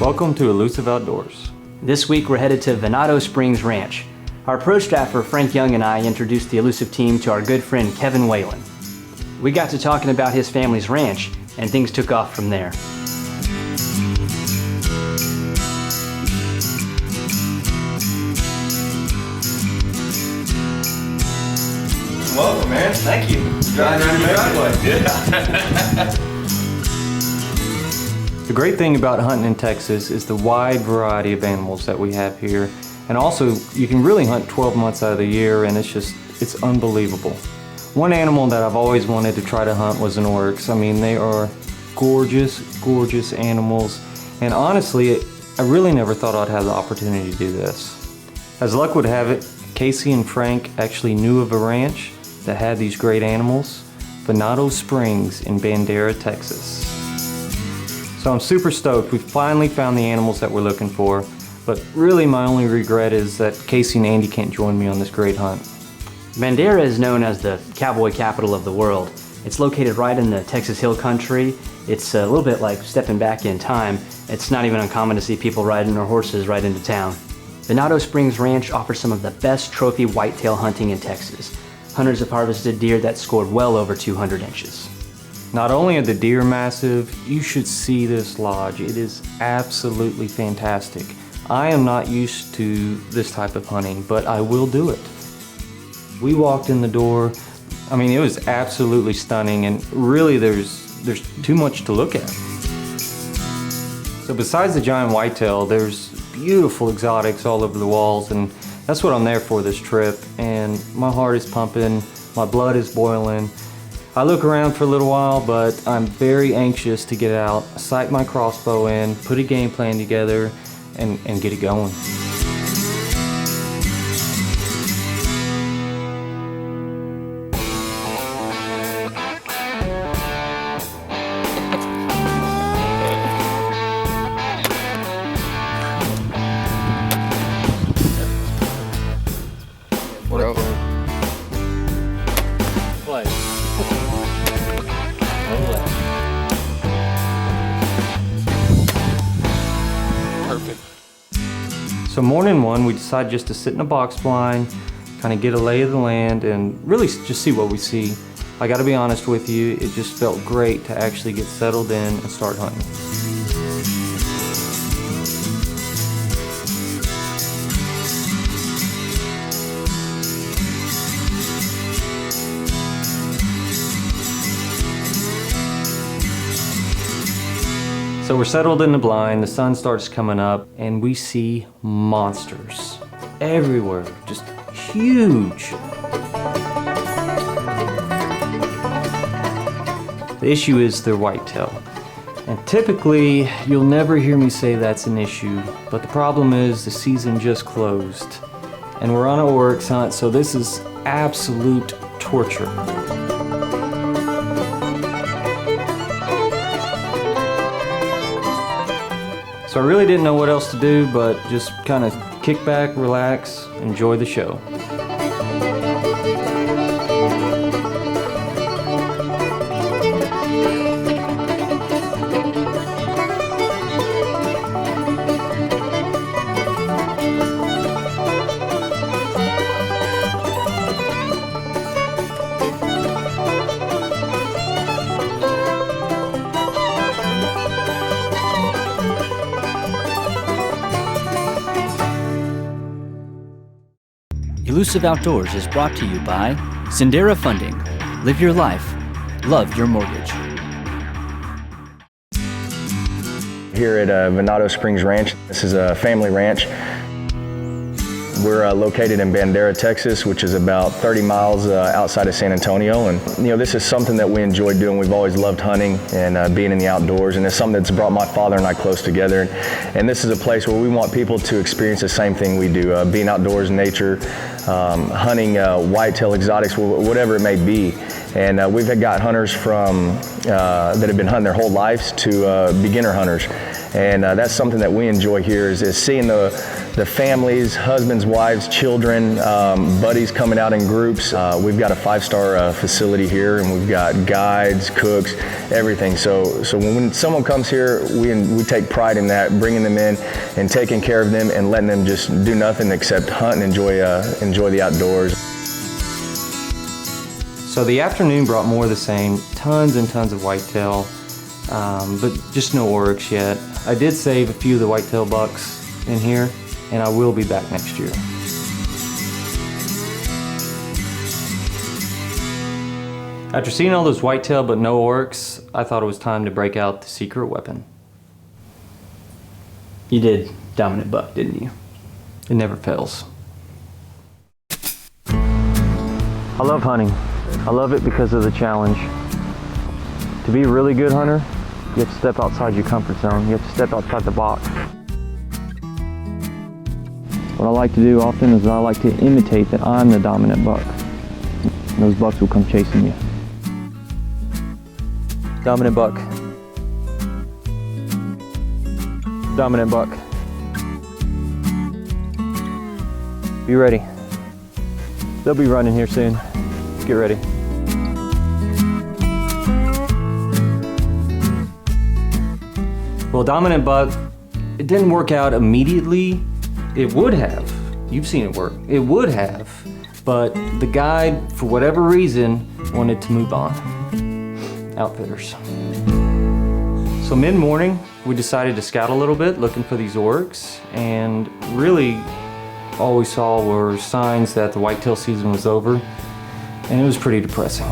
Welcome to Elusive Outdoors. This week we're headed to Venado Springs Ranch. Our pro staffer Frank Young and I introduced the Elusive team to our good friend Kevin Whalen. We got to talking about his family's ranch and things took off from there. Welcome, man. Thank you. The great thing about hunting in Texas is the wide variety of animals that we have here. And also, you can really hunt 12 months out of the year, and it's unbelievable. One animal that I've always wanted to try to hunt was an Oryx. I mean, they are gorgeous, gorgeous animals. And honestly, I really never thought I'd have the opportunity to do this. As luck would have it, Casey and Frank actually knew of a ranch that had these great animals, Venado Springs in Bandera, Texas. So I'm super stoked. We finally found the animals that we're looking for, but really my only regret is that Casey and Andy can't join me on this great hunt. Bandera is known as the cowboy capital of the world. It's located right in the Texas Hill Country. It's a little bit like stepping back in time. It's not even uncommon to see people riding their horses right into town. Venado Springs Ranch offers some of the best trophy whitetail hunting in Texas. Hunters have harvested deer that scored well over 200 inches. Not only are the deer massive, you should see this lodge. It is absolutely fantastic. I am not used to this type of hunting, but I will do it. We walked in the door. I mean, it was absolutely stunning, and really there's too much to look at. So besides the giant whitetail, there's beautiful exotics all over the walls, and that's what I'm there for this trip. And my heart is pumping, my blood is boiling. I look around for a little while, but I'm very anxious to get out, sight my crossbow in, put a game plan together, and get it going. So morning one, we decided just to sit in a box blind, kind of get a lay of the land, and really just see what we see. I gotta be honest with you, it just felt great to actually get settled in and start hunting. So we're settled in the blind, the sun starts coming up, and we see monsters everywhere, just huge. The issue is their whitetail. And typically, you'll never hear me say that's an issue, but the problem is the season just closed. And we're on an Oryx hunt, so this is absolute torture. So I really didn't know what else to do, but just kind of kick back, relax, enjoy the show. Elusive Outdoors is brought to you by Sendera Funding. Live your life. Love your mortgage. Here at Venado Springs Ranch. This is a family ranch. We're located in Bandera, Texas, which is about 30 miles outside of San Antonio. And this is something that we enjoy doing. We've always loved hunting and being in the outdours, and it's something that's brought my father and I close together. And this is a place where we want people to experience the same thing we do, being outdoors in nature, hunting whitetail exotics, whatever it may be. And we've got hunters from that have been hunting their whole lives to beginner hunters. And that's something that we enjoy here is seeing the families, husbands, wives, children, buddies coming out in groups. We've got a 5-star facility here, and we've got guides, cooks, everything. So when someone comes here, we take pride in that, bringing them in and taking care of them and letting them just do nothing except hunt and enjoy the outdoors. So the afternoon brought more of the same, tons and tons of whitetail, but just no oryx yet. I did save a few of the whitetail bucks in here, and I will be back next year. After seeing all those whitetail but no oryx, I thought it was time to break out the secret weapon. You did dominant buck, didn't you? It never fails. I love hunting. I love it because of the challenge. To be a really good hunter, you have to step outside your comfort zone. You have to step outside the box. What I like to do often is I like to imitate that I'm the dominant buck. And those bucks will come chasing you. Dominant buck. Dominant buck. Be ready. They'll be running here soon. Get ready. Well, dominant buck, it didn't work out immediately. It would have. You've seen it work. It would have, but the guide, for whatever reason, wanted to move on. Outfitters. So mid-morning, we decided to scout a little bit, looking for these oryx, and really all we saw were signs that the whitetail season was over, and it was pretty depressing.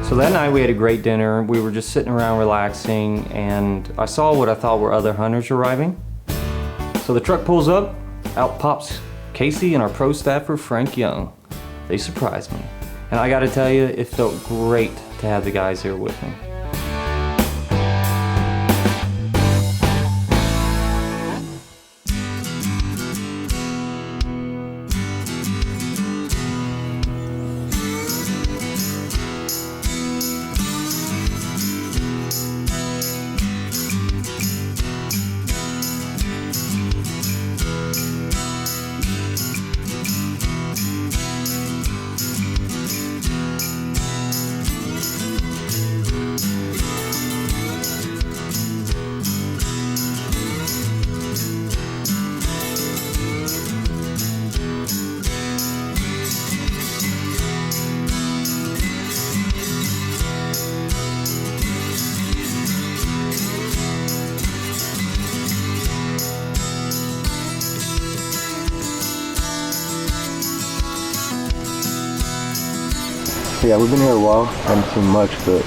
So that night we had a great dinner. We were just sitting around relaxing, and I saw what I thought were other hunters arriving. So the truck pulls up, out pops Casey and our pro staffer Frank Young. They surprised me. And I gotta tell you, it felt great to have the guys here with me. Yeah, we've been here a while, haven't seen much, but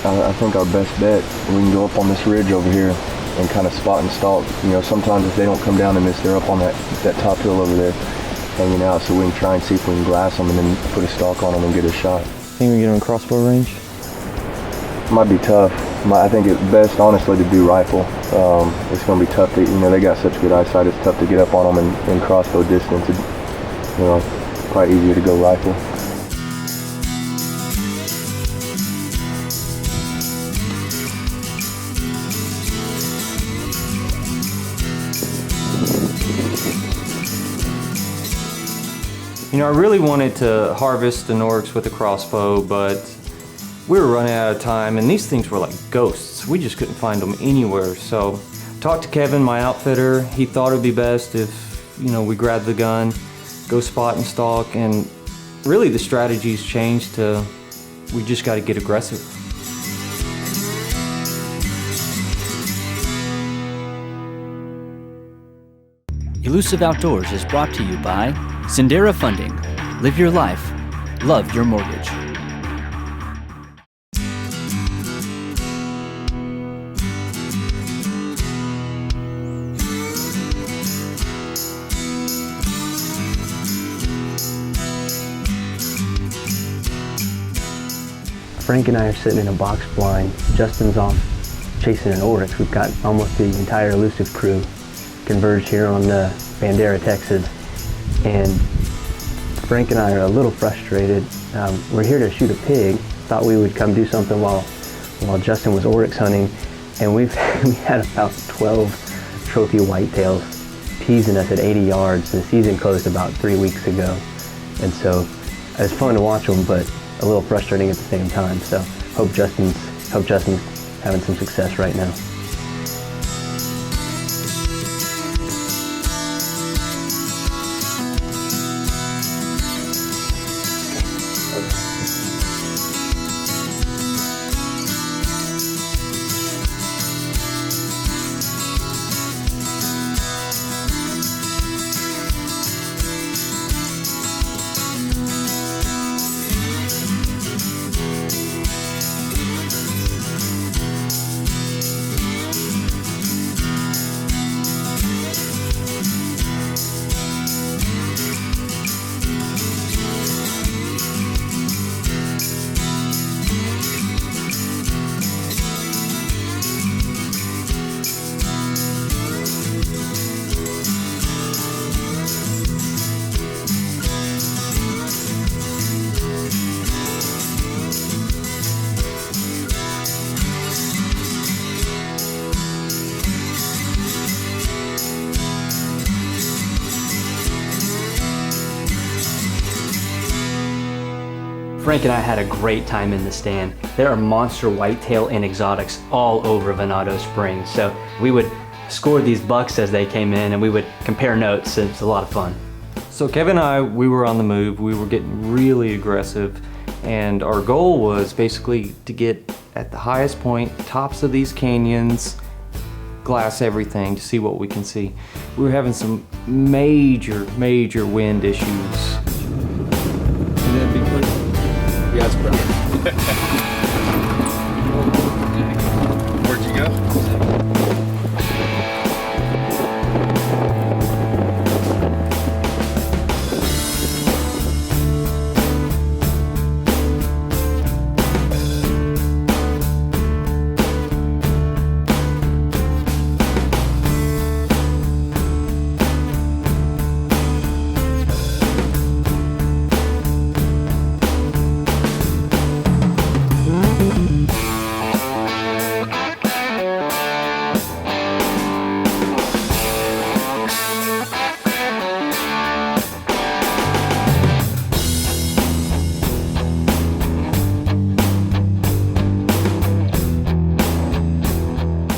I think our best bet, we can go up on this ridge over here and kind of spot and stalk. You know, sometimes if they don't come down in this, they're up on that top hill over there hanging out, so we can try and see if we can glass them and then put a stalk on them and get a shot. Think we can get them in crossbow range? Might be tough. I think it's best, honestly, to do rifle. It's going to be tough to, you know, they got such good eyesight, it's tough to get up on them in crossbow distance. You know, probably easier to go rifle. You know, I really wanted to harvest an oryx with a crossbow, but we were running out of time, and these things were like ghosts. We just couldn't find them anywhere. So talked to Kevin, my outfitter. He thought it'd be best if, you know, we grab the gun, go spot and stalk, and really the strategy's changed to we just got to get aggressive. Elusive Outdoors is brought to you by Sendera Funding. Live your life. Love your mortgage. Frank and I are sitting in a box blind. Justin's off chasing an oryx. We've got almost the entire elusive crew converged here on Bandera, Texas. And Frank and I are a little frustrated. We're here to shoot a pig. Thought we would come do something while Justin was Oryx hunting, and we had about 12 trophy whitetails teasing us at 80 yards. The season closed about 3 weeks ago, and so it's fun to watch them, but a little frustrating at the same time. So hope Justin's having some success right now. Frank and I had a great time in the stand. There are monster whitetail and exotics all over Venado Springs. So we would score these bucks as they came in and we would compare notes. It's a lot of fun. So Kevin and I, we were on the move. We were getting really aggressive, and our goal was basically to get at the highest point, tops of these canyons, glass everything to see what we can see. We were having some major wind issues. Yes, bro. Where'd you go?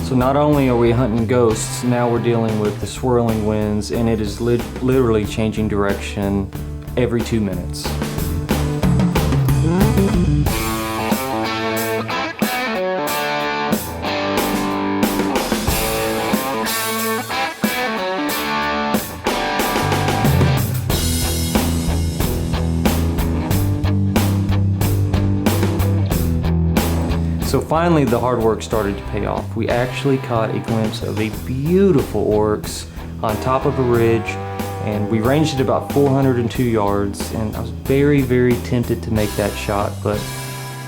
So not only are we hunting ghosts, now we're dealing with the swirling winds, and it is literally changing direction every 2 minutes. So finally the hard work started to pay off. We actually caught a glimpse of a beautiful Oryx on top of a ridge, and we ranged it about 402 yards, and I was very tempted to make that shot, but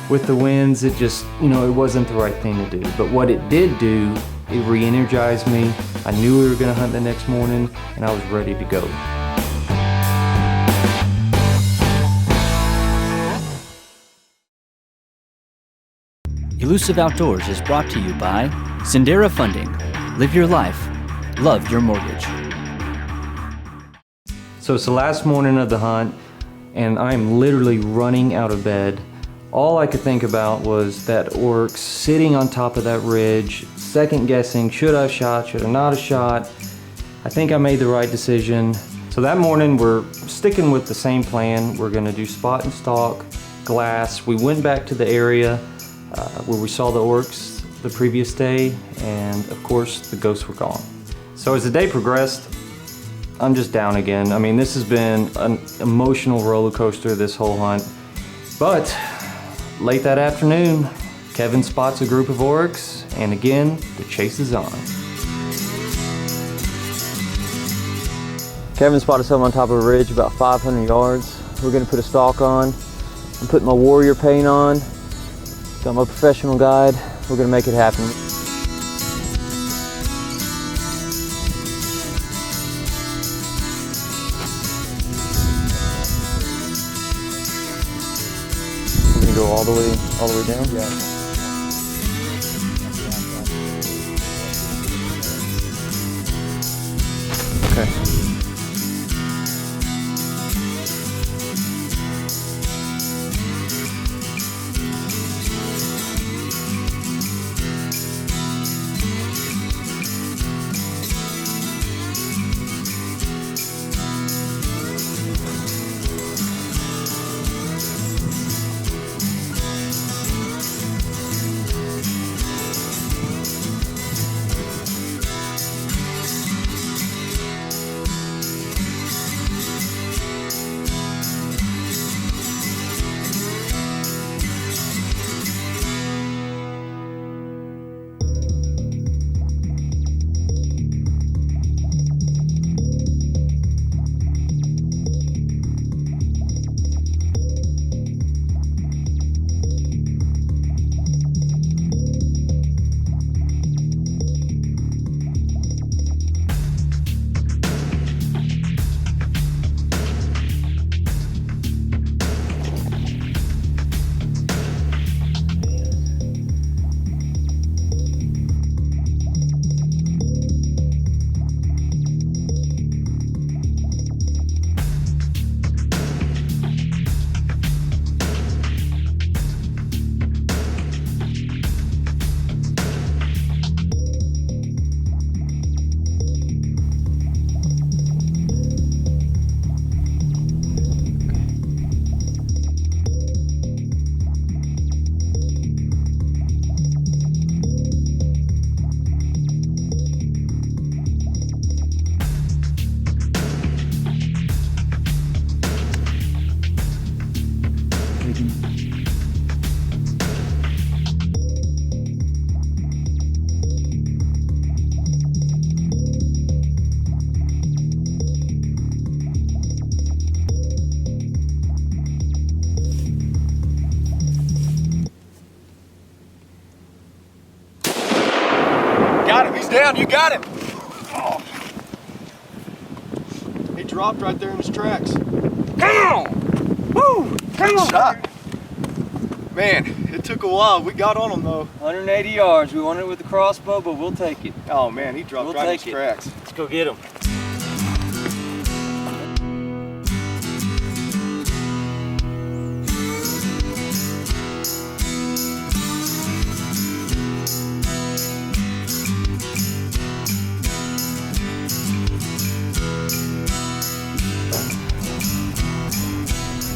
with the winds it just, it wasn't the right thing to do. But what it did do, it re-energized me. I knew we were gonna hunt the next morning, and I was ready to go. Elusive Outdoors is brought to you by Sendera Funding. Live your life. Love your mortgage. So it's the last morning of the hunt, and I'm literally running out of bed. All I could think about was that Oryx sitting on top of that ridge, second guessing, should I have shot, should I not have shot? I think I made the right decision. So that morning we're sticking with the same plan. We're gonna do spot and stalk, glass. We went back to the area where we saw the Oryx the previous day, and of course the ghosts were gone. So as the day progressed, I'm just down again. I mean, this has been an emotional roller coaster this whole hunt. But late that afternoon, Kevin spots a group of Oryx, and again, the chase is on. Kevin spotted something on top of a ridge about 500 yards. We're gonna put a stalk on. I'm putting my warrior paint on. Got my professional guide. We're gonna make it happen. go all the way down? Yeah. Okay. Got him, he's down, you got him. Oh. He dropped right there in his tracks. Come on! Woo! Good shot. Man, it took a while. We got on him though. 180 yards. We wanted it with the crossbow, but we'll take it. Oh man, he dropped right in his tracks. Let's go get him.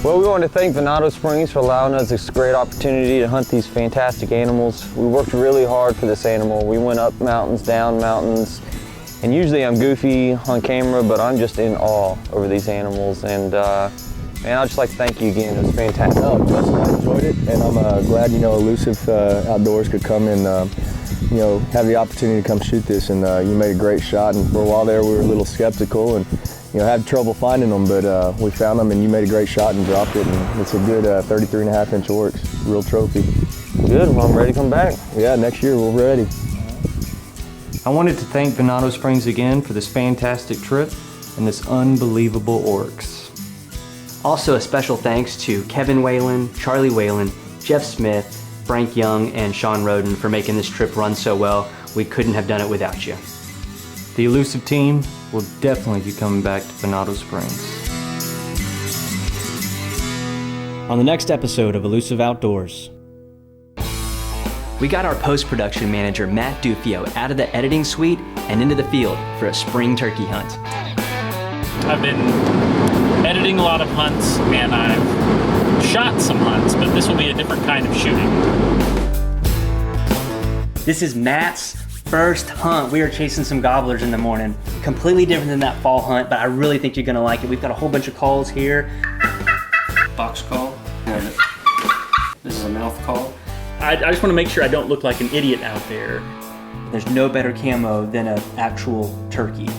Well, we want to thank Venado Springs for allowing us this great opportunity to hunt these fantastic animals. We worked really hard for this animal. We went up mountains, down mountains, and usually I'm goofy on camera, but I'm just in awe over these animals. And man, I'd just like to thank you again. It was fantastic. No, Justin, I enjoyed it, and I'm glad, Elusive Outdoors could come and, have the opportunity to come shoot this, and you made a great shot. And for a while there, we were a little skeptical and had trouble finding them, but we found them, and you made a great shot and dropped it. And it's a good 33.5-inch Oryx, real trophy. Good, well, I'm ready to come back. Yeah, next year we're ready. I wanted to thank Venado Springs again for this fantastic trip and this unbelievable Oryx. Also a special thanks to Kevin Whalen, Charlie Whalen, Jeff Smith, Frank Young, and Sean Roden for making this trip run so well. We couldn't have done it without you. The Elusive team will definitely be coming back to Venado Springs. On the next episode of Elusive Outdoors. We got our post-production manager, Matt Dufio, out of the editing suite and into the field for a spring turkey hunt. I've been editing a lot of hunts, and I've shot some hunts, but this will be a different kind of shooting. This is Matt's first hunt. We are chasing some gobblers in the morning. Completely different than that fall hunt, but I really think you're gonna like it. We've got a whole bunch of calls here. Box call. This is a mouth call. I just want to make sure I don't look like an idiot out there. There's no better camo than an actual turkey.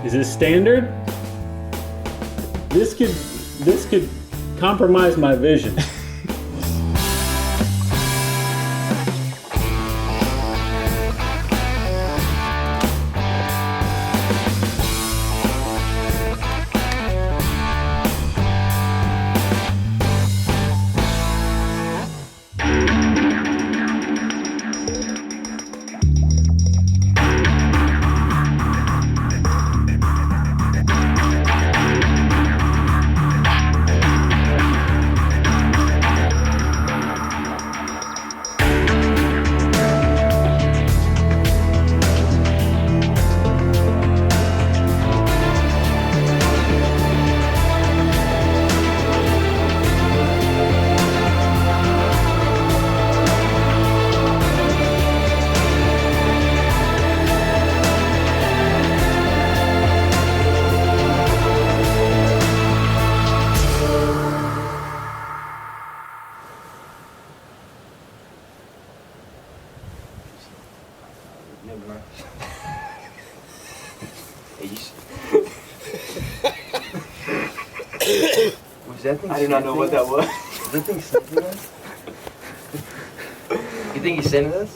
Is this standard? This could compromise my vision. Was that thing? I do not know what that was. Was that thing sniffing us? You think he's sending us?